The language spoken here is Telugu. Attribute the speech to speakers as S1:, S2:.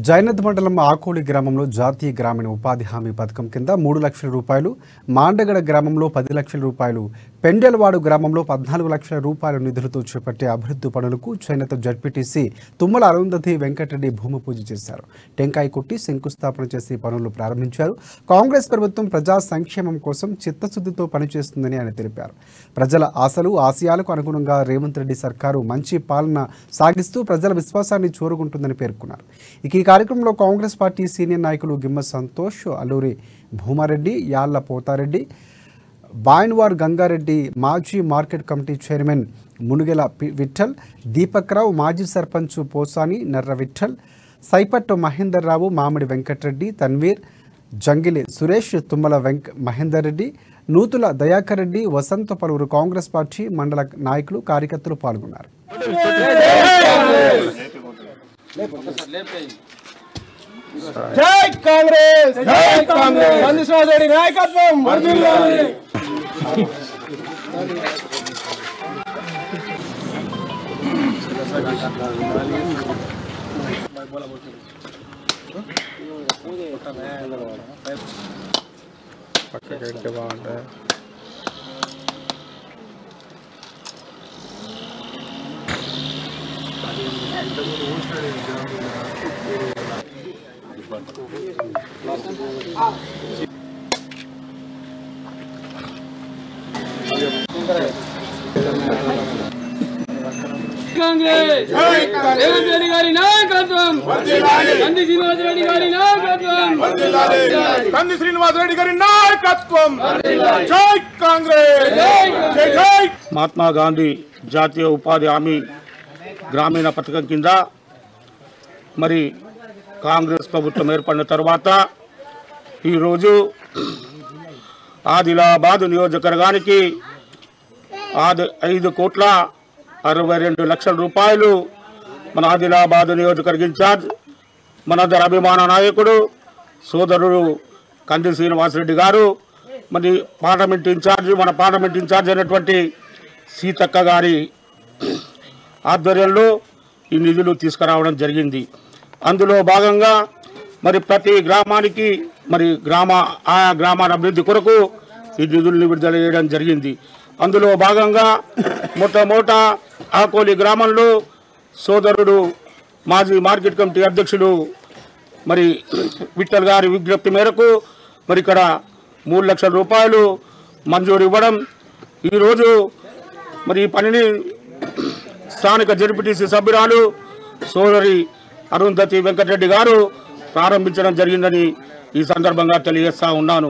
S1: జైనద్ మండలం ఆకోలి గ్రామంలో జాతీయ గ్రామీణ ఉపాధి హామీ పథకం కింద 3 లక్షల రూపాయలు, మాండగడ గ్రామంలో 10 లక్షల రూపాయలు, పెండెలవాడు గ్రామంలో 14 లక్షల రూపాయల నిధులతో చేపట్టే అభివృద్ధి పనులకు చేనేత జడ్పీటీసీ తుమ్మల అరుంధతి వెంకటరెడ్డి భూమి పూజ చేశారు. టెంకాయ కొట్టి శంకుస్థాపన చేసి పనులు ప్రారంభించారు. కాంగ్రెస్ ప్రభుత్వం ప్రజా సంక్షేమం కోసం చిత్తశుద్ధితో పనిచేస్తుందని ఆయన తెలిపారు. ప్రజల ఆశలు ఆశయాలకు అనుగుణంగా రేవంత్ రెడ్డి సర్కారు మంచి పాలన సాగిస్తూ ప్రజల విశ్వాసాన్ని చూరగొంటుందని పేర్కొన్నారు. ఈ కార్యక్రమంలో కాంగ్రెస్ పార్టీ సీనియర్ నాయకులు గిమ్మ సంతోష్, అల్లూరి భూమారెడ్డి, యాళ్ల పోతారెడ్డి, బాయన్వార్ గంగారెడ్డి, మాజీ market committee chairman Munugela Vithal, Deepak Rao, మాజీ సర్పంచ్ పోసాని నర్ర విఠల్, సైపట్ మహేందర్ రావు, మామిడి వెంకటరెడ్డి, తన్వీర్, జంగిలి సురేష్, తుమ్మల మహేందర్ రెడ్డి, నూతుల దయాకర్ రెడ్డి, వసంత, పలువురు కాంగ్రెస్ పార్టీ మండల నాయకులు కార్యకర్తలు పాల్గొన్నారు.
S2: జై కాంగ్రెస్, జై కాంగ్రెస్, బందిశ్వాసరెడ్డి నాయకత్వం వర్ధిల్లాలి. పక్కకి బాగుంటుంది.
S3: కాంగ్రెస్ రేవంత్ రెడ్డి గారి నాయకత్వం వర్ధిల్లాలి. కంది శ్రీనివాసరెడ్డి గారి నాయకత్వం వర్ధిల్లాలి.
S2: కంది శ్రీనివాసరెడ్డి గారి నాయకత్వం వర్ధిల్లాలి. జై కాంగ్రెస్, జై జై.
S4: మహాత్మా గాంధీ జాతీయ ఉపాధి హామీ గ్రామీణ పథకం కింద మరి కాంగ్రెస్ ప్రభుత్వం ఏర్పడిన తర్వాత ఈరోజు ఆదిలాబాద్ నియోజకవర్గానికి 5,62,00,000 రూపాయలు మన ఆదిలాబాద్ నియోజకవర్గ ఇన్ఛార్జ్ మనందరి అభిమాన నాయకుడు సోదరుడు కంది శ్రీనివాసరెడ్డి గారు, మరి మన పార్లమెంట్ ఇన్ఛార్జ్ అయినటువంటి సీతక్క గారి ఆధ్వర్యంలో ఈ నిధులు తీసుకురావడం జరిగింది. అందులో భాగంగా మరి ప్రతి గ్రామానికి మరి గ్రామాల అభివృద్ధి కొరకు ఈ నిధులను విడుదల చేయడం జరిగింది. అందులో భాగంగా మొట్టమొదట ఆకోలి గ్రామంలో సోదరుడు మాజీ మార్కెట్ కమిటీ అధ్యక్షుడు మరి విఠల్ గారి విజ్ఞప్తి మేరకు మరి ఇక్కడ 3 లక్షల రూపాయలు మంజూరు ఇవ్వడం, ఈరోజు మరి ఈ పనిని స్థానిక జడ్పీటీసీ సభ్యురాలు సోదరి అరుంధతి వెంకటరెడ్డి గారు ప్రారంభించడం జరిగిందని ఈ సందర్భంగా తెలియజేస్తా ఉన్నాను.